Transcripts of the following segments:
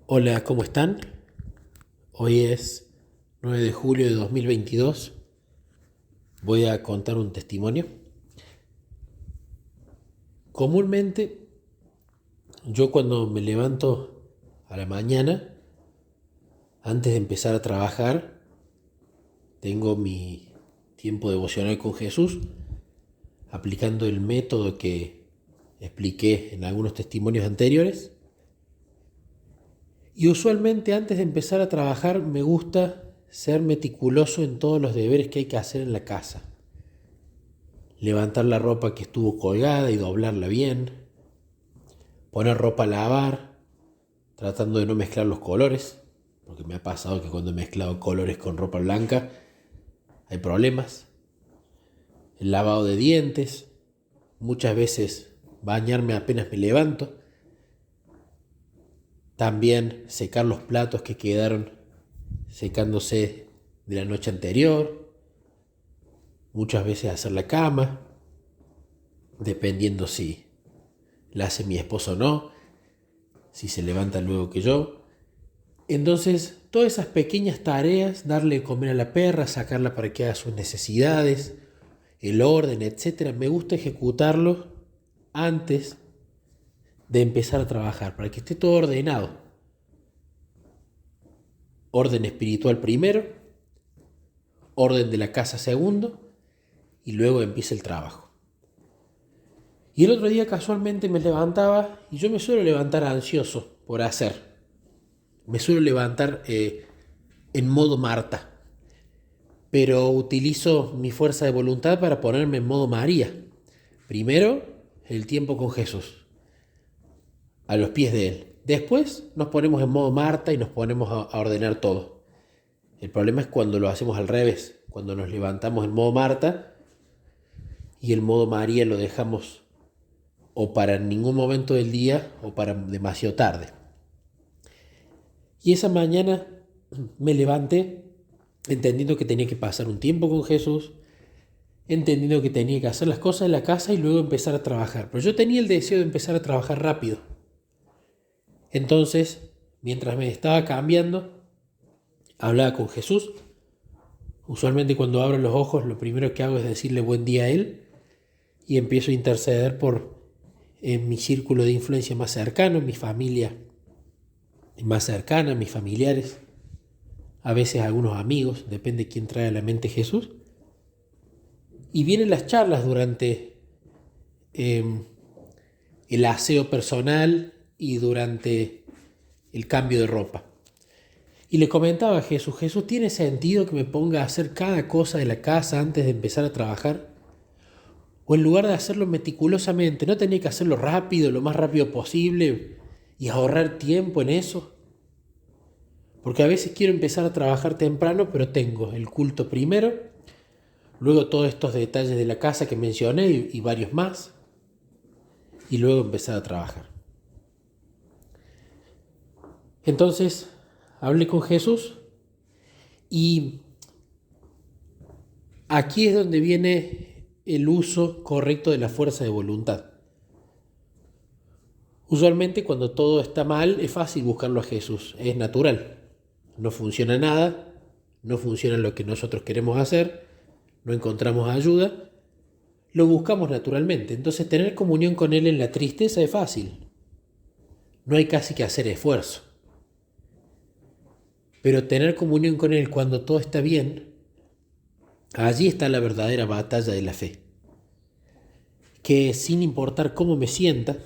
Hola, ¿cómo están? Hoy es 9 de julio de 2022. Voy a contar un testimonio. Comúnmente, yo cuando me levanto a la mañana, antes de empezar a trabajar, tengo mi tiempo devocional con Jesús, aplicando el método que expliqué en algunos testimonios anteriores. Y usualmente antes de empezar a trabajar me gusta ser meticuloso en todos los deberes que hay que hacer en la casa. Levantar la ropa que estuvo colgada y doblarla bien, poner ropa a lavar, tratando de no mezclar los colores, porque me ha pasado que cuando he mezclado colores con ropa blanca hay problemas. El lavado de dientes, muchas veces bañarme apenas me levanto. También secar los platos que quedaron secándose de la noche anterior. Muchas veces hacer la cama, dependiendo si la hace mi esposo o no, si se levanta luego que yo. Entonces, todas esas pequeñas tareas, darle de comer a la perra, sacarla para que haga sus necesidades, el orden, etcétera, me gusta ejecutarlo antes de empezar a trabajar, para que esté todo ordenado. Orden espiritual primero, orden de la casa segundo, y luego empieza el trabajo. Y el otro día casualmente me levantaba, y yo me suelo levantar ansioso por hacer. Me suelo levantar en modo Marta, pero utilizo mi fuerza de voluntad para ponerme en modo María. Primero, el tiempo con Jesús, a los pies de Él. Después nos ponemos en modo Marta y nos ponemos a ordenar todo. El problema es cuando lo hacemos al revés, cuando nos levantamos en modo Marta y el modo María lo dejamos o para ningún momento del día o para demasiado tarde. Y esa mañana me levanté entendiendo que tenía que pasar un tiempo con Jesús, entendiendo que tenía que hacer las cosas en la casa y luego empezar a trabajar. Pero yo tenía el deseo de empezar a trabajar rápido. Entonces, mientras me estaba cambiando, hablaba con Jesús. Usualmente cuando abro los ojos, lo primero que hago es decirle buen día a Él y empiezo a interceder por mi círculo de influencia más cercano, mi familia más cercana, mis familiares, a veces algunos amigos, depende de quién trae a la mente Jesús. Y vienen las charlas durante el aseo personal y durante el cambio de ropa. Y le comentaba a Jesús, ¿tiene sentido que me ponga a hacer cada cosa de la casa antes de empezar a trabajar? O en lugar de hacerlo meticulosamente, ¿no tenía que hacerlo rápido, lo más rápido posible y ahorrar tiempo en eso? Porque a veces quiero empezar a trabajar temprano, pero tengo el culto primero, luego todos estos detalles de la casa que mencioné y varios más, y luego empezar a trabajar. Entonces, hablé con Jesús y aquí es donde viene el uso correcto de la fuerza de voluntad. Usualmente cuando todo está mal es fácil buscarlo a Jesús, es natural. No funciona nada, no funciona lo que nosotros queremos hacer, no encontramos ayuda, lo buscamos naturalmente. Entonces tener comunión con Él en la tristeza es fácil. No hay casi que hacer esfuerzo. Pero tener comunión con Él cuando todo está bien, allí está la verdadera batalla de la fe. Que sin importar cómo me sienta,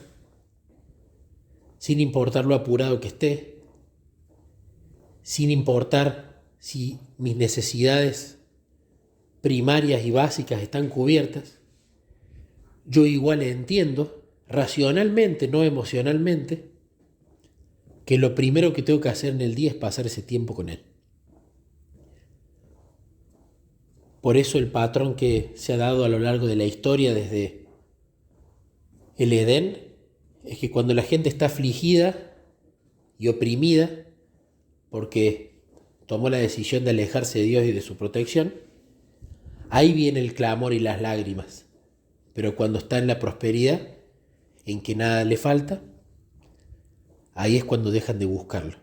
sin importar lo apurado que esté, sin importar si mis necesidades primarias y básicas están cubiertas, yo igual entiendo, racionalmente, no emocionalmente, que lo primero que tengo que hacer en el día es pasar ese tiempo con Él. Por eso el patrón que se ha dado a lo largo de la historia desde el Edén es que cuando la gente está afligida y oprimida porque tomó la decisión de alejarse de Dios y de su protección, ahí viene el clamor y las lágrimas. Pero cuando está en la prosperidad, en que nada le falta, ahí es cuando dejan de buscarlo.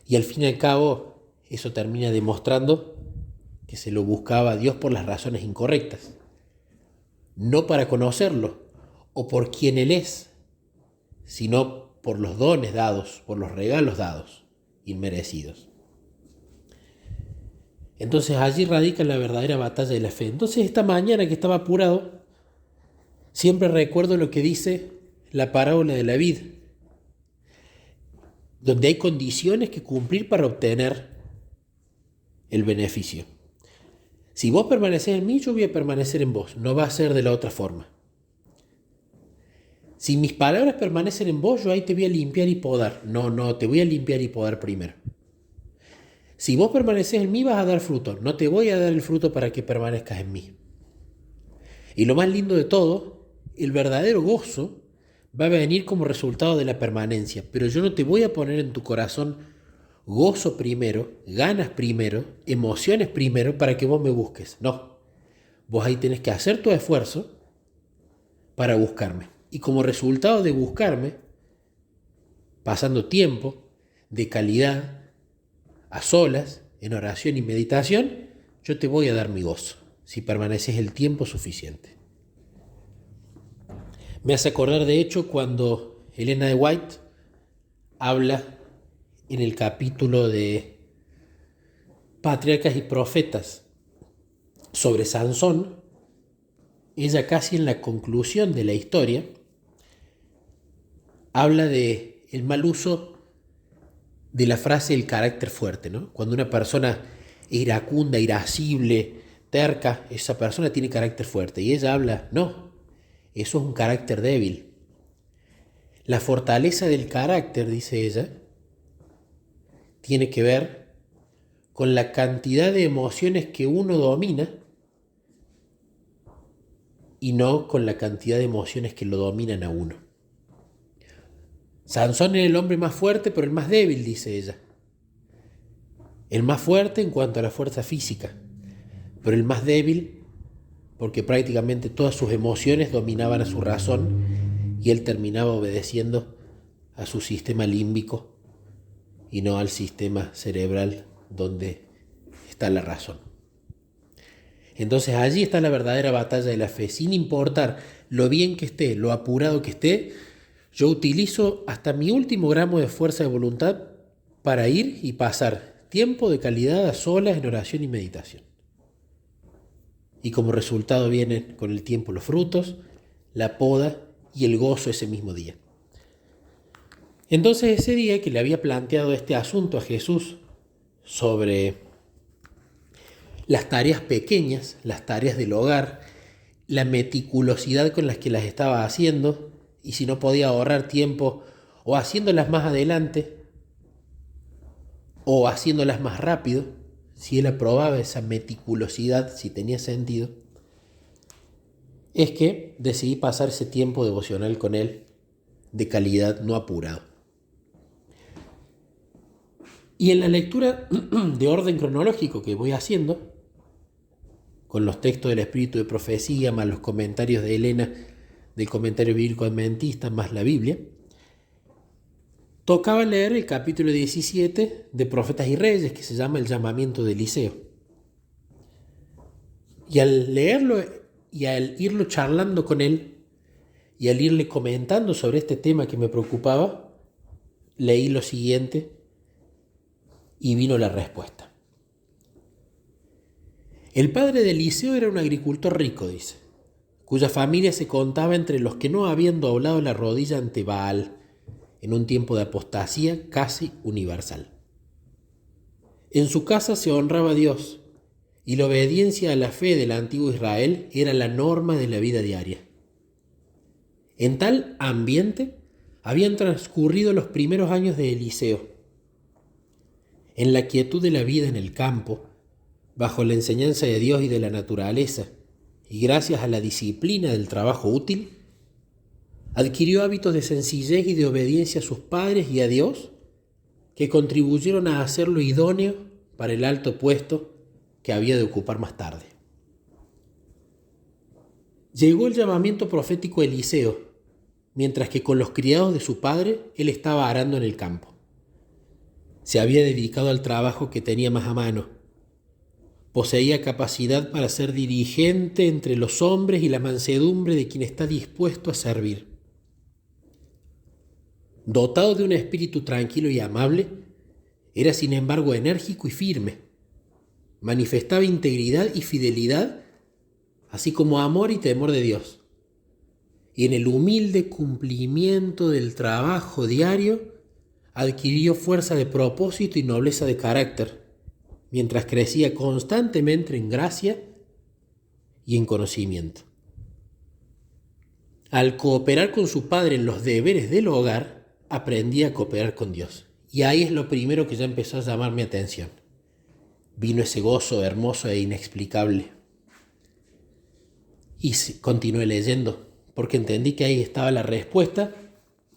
Y al fin y al cabo, eso termina demostrando que se lo buscaba a Dios por las razones incorrectas, no para conocerlo o por quién Él es, sino por los dones dados, por los regalos dados, inmerecidos. Entonces allí radica la verdadera batalla de la fe. Entonces esta mañana que estaba apurado, siempre recuerdo lo que dice la parábola de la vid, donde hay condiciones que cumplir para obtener el beneficio. Si vos permanecés en mí, yo voy a permanecer en vos. No va a ser de la otra forma. Si mis palabras permanecen en vos, yo ahí te voy a limpiar y podar. No, te voy a limpiar y podar primero. Si vos permaneces en mí, vas a dar fruto. No te voy a dar el fruto para que permanezcas en mí. Y lo más lindo de todo, el verdadero gozo va a venir como resultado de la permanencia. Pero yo no te voy a poner en tu corazón gozo primero, ganas primero, emociones primero para que vos me busques. No. Vos ahí tenés que hacer tu esfuerzo para buscarme. Y como resultado de buscarme, pasando tiempo de calidad, a solas, en oración y meditación, yo te voy a dar mi gozo, si permaneces el tiempo suficiente. Me hace acordar, de hecho, cuando Elena de White habla en el capítulo de Patriarcas y Profetas sobre Sansón, ella casi en la conclusión de la historia habla de el mal uso de la frase el carácter fuerte, ¿no? Cuando una persona es iracunda, irascible, terca, esa persona tiene carácter fuerte. Y ella habla, no, eso es un carácter débil. La fortaleza del carácter, dice ella, tiene que ver con la cantidad de emociones que uno domina y no con la cantidad de emociones que lo dominan a uno. Sansón era el hombre más fuerte, pero el más débil, dice ella. El más fuerte en cuanto a la fuerza física, pero el más débil porque prácticamente todas sus emociones dominaban a su razón y él terminaba obedeciendo a su sistema límbico y no al sistema cerebral donde está la razón. Entonces allí está la verdadera batalla de la fe. Sin importar lo bien que esté, lo apurado que esté, yo utilizo hasta mi último gramo de fuerza de voluntad para ir y pasar tiempo de calidad a solas en oración y meditación. Y como resultado vienen con el tiempo los frutos, la poda y el gozo ese mismo día. Entonces ese día que le había planteado este asunto a Jesús sobre las tareas pequeñas, las tareas del hogar, la meticulosidad con las que las estaba haciendo, y si no podía ahorrar tiempo o haciéndolas más adelante o haciéndolas más rápido, si él aprobaba esa meticulosidad, si tenía sentido, es que decidí pasar ese tiempo devocional con él de calidad, no apurado. Y en la lectura de orden cronológico que voy haciendo, con los textos del Espíritu de Profecía, más los comentarios de Elena del Comentario Bíblico Adventista, más la Biblia, tocaba leer el capítulo 17 de Profetas y Reyes, que se llama El llamamiento de Eliseo. Y al leerlo y al irlo charlando con él y al irle comentando sobre este tema que me preocupaba, leí lo siguiente y vino la respuesta. El padre de Eliseo era un agricultor rico, dice, cuya familia se contaba entre los que no habían doblado la rodilla ante Baal en un tiempo de apostasía casi universal. En su casa se honraba a Dios y la obediencia a la fe del antiguo Israel era la norma de la vida diaria. En tal ambiente habían transcurrido los primeros años de Eliseo. En la quietud de la vida en el campo, bajo la enseñanza de Dios y de la naturaleza, y gracias a la disciplina del trabajo útil, adquirió hábitos de sencillez y de obediencia a sus padres y a Dios que contribuyeron a hacerlo idóneo para el alto puesto que había de ocupar más tarde. Llegó el llamamiento profético a Eliseo, mientras que con los criados de su padre él estaba arando en el campo. Se había dedicado al trabajo que tenía más a mano. Poseía capacidad para ser dirigente entre los hombres y la mansedumbre de quien está dispuesto a servir. Dotado de un espíritu tranquilo y amable, era sin embargo enérgico y firme. Manifestaba integridad y fidelidad, así como amor y temor de Dios. Y en el humilde cumplimiento del trabajo diario, adquirió fuerza de propósito y nobleza de carácter, mientras crecía constantemente en gracia y en conocimiento. Al cooperar con su padre en los deberes del hogar, aprendía a cooperar con Dios. Y ahí es lo primero que ya empezó a llamar mi atención. Vino ese gozo hermoso e inexplicable. Y continué leyendo, porque entendí que ahí estaba la respuesta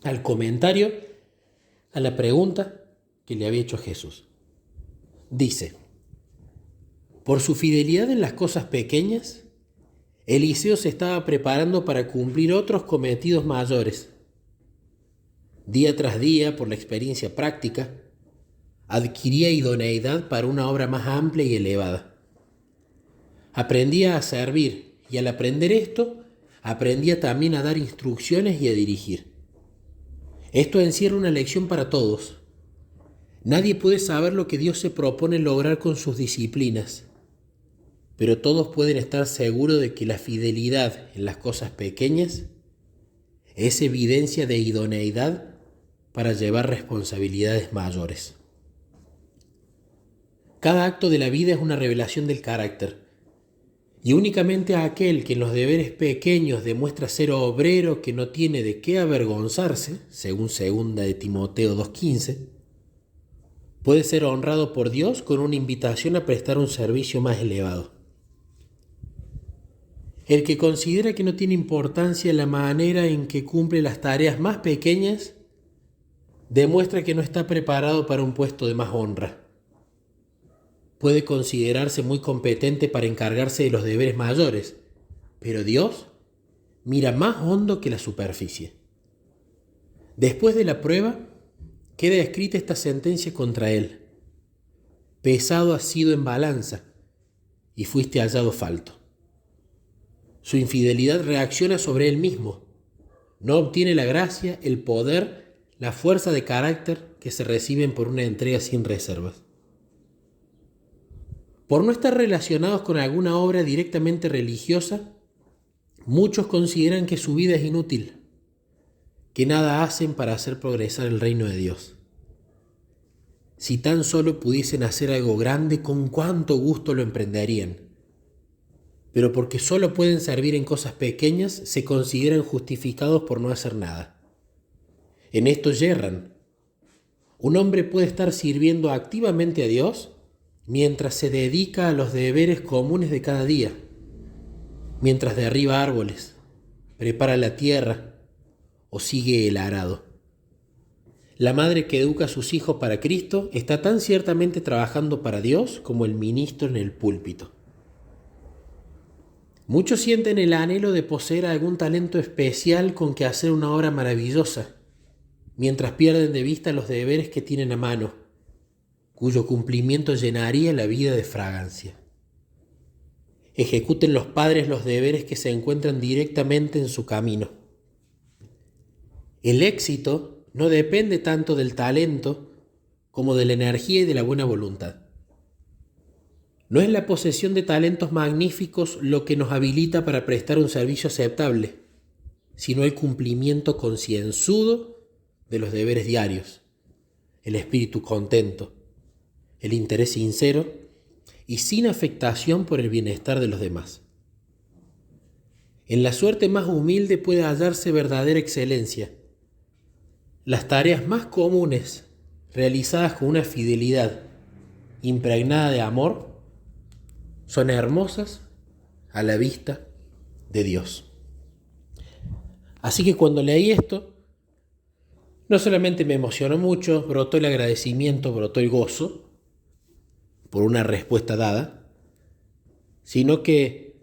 al comentario, a la pregunta que le había hecho Jesús. Dice: por su fidelidad en las cosas pequeñas, Eliseo se estaba preparando para cumplir otros cometidos mayores. Día tras día, por la experiencia práctica, adquiría idoneidad para una obra más amplia y elevada. Aprendía a servir y al aprender esto, aprendía también a dar instrucciones y a dirigir. Esto encierra una lección para todos. Nadie puede saber lo que Dios se propone lograr con sus disciplinas, pero todos pueden estar seguros de que la fidelidad en las cosas pequeñas es evidencia de idoneidad para llevar responsabilidades mayores. Cada acto de la vida es una revelación del carácter, y únicamente aquel que en los deberes pequeños demuestra ser obrero que no tiene de qué avergonzarse, según 2 de Timoteo 2:15, puede ser honrado por Dios con una invitación a prestar un servicio más elevado. El que considera que no tiene importancia la manera en que cumple las tareas más pequeñas, demuestra que no está preparado para un puesto de más honra. Puede considerarse muy competente para encargarse de los deberes mayores, pero Dios mira más hondo que la superficie. Después de la prueba, queda escrita esta sentencia contra él: pesado has sido en balanza y fuiste hallado falto. Su infidelidad reacciona sobre él mismo. No obtiene la gracia, el poder, la fuerza de carácter que se reciben por una entrega sin reservas. Por no estar relacionados con alguna obra directamente religiosa, muchos consideran que su vida es inútil, que nada hacen para hacer progresar el reino de Dios. Si tan solo pudiesen hacer algo grande, con cuánto gusto lo emprenderían. Pero porque solo pueden servir en cosas pequeñas, se consideran justificados por no hacer nada. En esto yerran. Un hombre puede estar sirviendo activamente a Dios mientras se dedica a los deberes comunes de cada día, mientras derriba árboles, prepara la tierra o sigue el arado. La madre que educa a sus hijos para Cristo está tan ciertamente trabajando para Dios como el ministro en el púlpito. Muchos sienten el anhelo de poseer algún talento especial con que hacer una obra maravillosa, mientras pierden de vista los deberes que tienen a mano, cuyo cumplimiento llenaría la vida de fragancia. Ejecuten los padres los deberes que se encuentran directamente en su camino. El éxito no depende tanto del talento como de la energía y de la buena voluntad. No es la posesión de talentos magníficos lo que nos habilita para prestar un servicio aceptable, sino el cumplimiento concienzudo de los deberes diarios, el espíritu contento, el interés sincero y sin afectación por el bienestar de los demás. En la suerte más humilde puede hallarse verdadera excelencia. Las tareas más comunes, realizadas con una fidelidad impregnada de amor, son hermosas a la vista de Dios. Así que cuando leí esto, no solamente me emocionó mucho, brotó el agradecimiento, brotó el gozo por una respuesta dada, sino que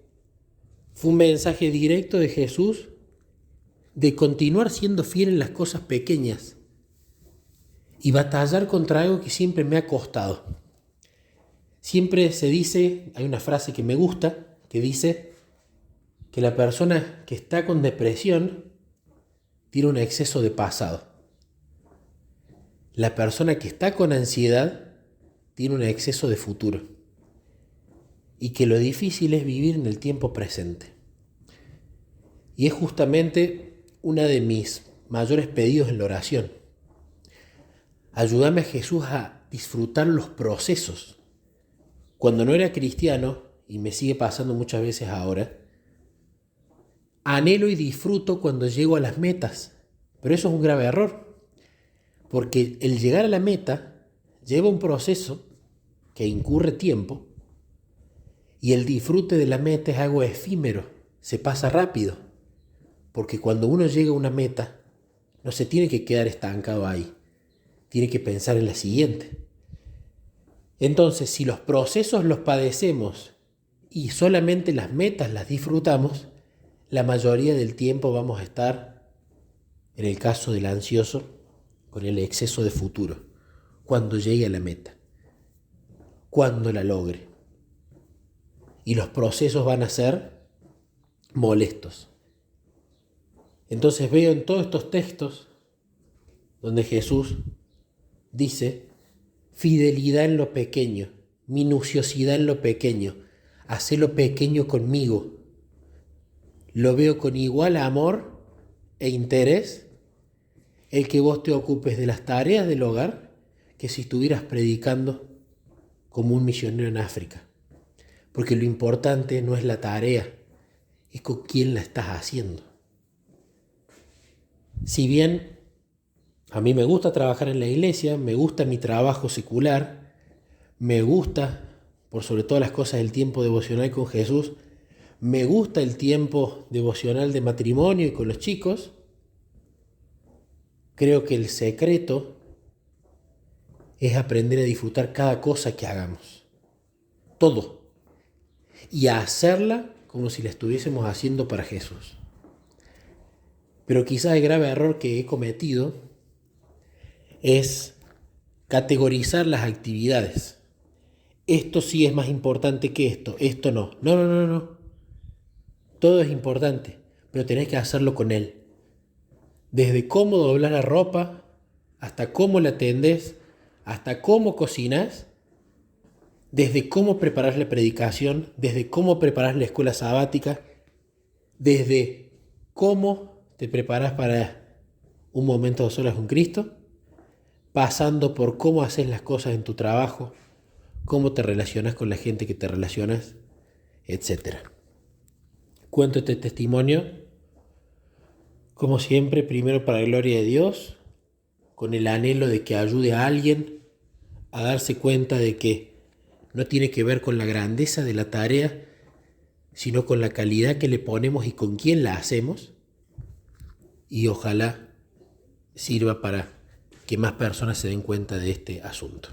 fue un mensaje directo de Jesús de continuar siendo fiel en las cosas pequeñas, y batallar contra algo que siempre me ha costado. Siempre se dice, hay una frase que me gusta, que dice que la persona que está con depresión tiene un exceso de pasado. La persona que está con ansiedad tiene un exceso de futuro. Y que lo difícil es vivir en el tiempo presente. Y es justamente uno de mis mayores pedidos en la oración. Ayúdame, Jesús, a disfrutar los procesos. Cuando no era cristiano, y me sigue pasando muchas veces ahora, anhelo y disfruto cuando llego a las metas. Pero eso es un grave error. Porque el llegar a la meta lleva un proceso que incurre tiempo, y el disfrute de la meta es algo efímero, se pasa rápido. Porque cuando uno llega a una meta, no se tiene que quedar estancado ahí. Tiene que pensar en la siguiente. Entonces, si los procesos los padecemos y solamente las metas las disfrutamos, la mayoría del tiempo vamos a estar, en el caso del ansioso, con el exceso de futuro, cuando llegue a la meta, cuando la logre. Y los procesos van a ser molestos. Entonces veo en todos estos textos donde Jesús dice fidelidad en lo pequeño, minuciosidad en lo pequeño, hacelo pequeño conmigo. Lo veo con igual amor e interés el que vos te ocupes de las tareas del hogar que si estuvieras predicando como un misionero en África. Porque lo importante no es la tarea, es con quién la estás haciendo. Si bien a mí me gusta trabajar en la iglesia, me gusta mi trabajo secular, me gusta, por sobre todas las cosas, el tiempo devocional con Jesús, me gusta el tiempo devocional de matrimonio y con los chicos, creo que el secreto es aprender a disfrutar cada cosa que hagamos. Todo. Y a hacerla como si la estuviésemos haciendo para Jesús. Pero quizás el grave error que he cometido es categorizar las actividades. Esto sí es más importante que esto no. No. Todo es importante, pero tenés que hacerlo con Él. Desde cómo doblar la ropa, hasta cómo la tendés, hasta cómo cocinás, desde cómo preparar la predicación, desde cómo preparar la escuela sabática, desde cómo te preparas para un momento de solas con Cristo, pasando por cómo haces las cosas en tu trabajo, cómo te relacionas con la gente que te relacionas, etc. Cuento este testimonio, como siempre, primero para la gloria de Dios, con el anhelo de que ayude a alguien a darse cuenta de que no tiene que ver con la grandeza de la tarea, sino con la calidad que le ponemos y con quién la hacemos. Y ojalá sirva para que más personas se den cuenta de este asunto.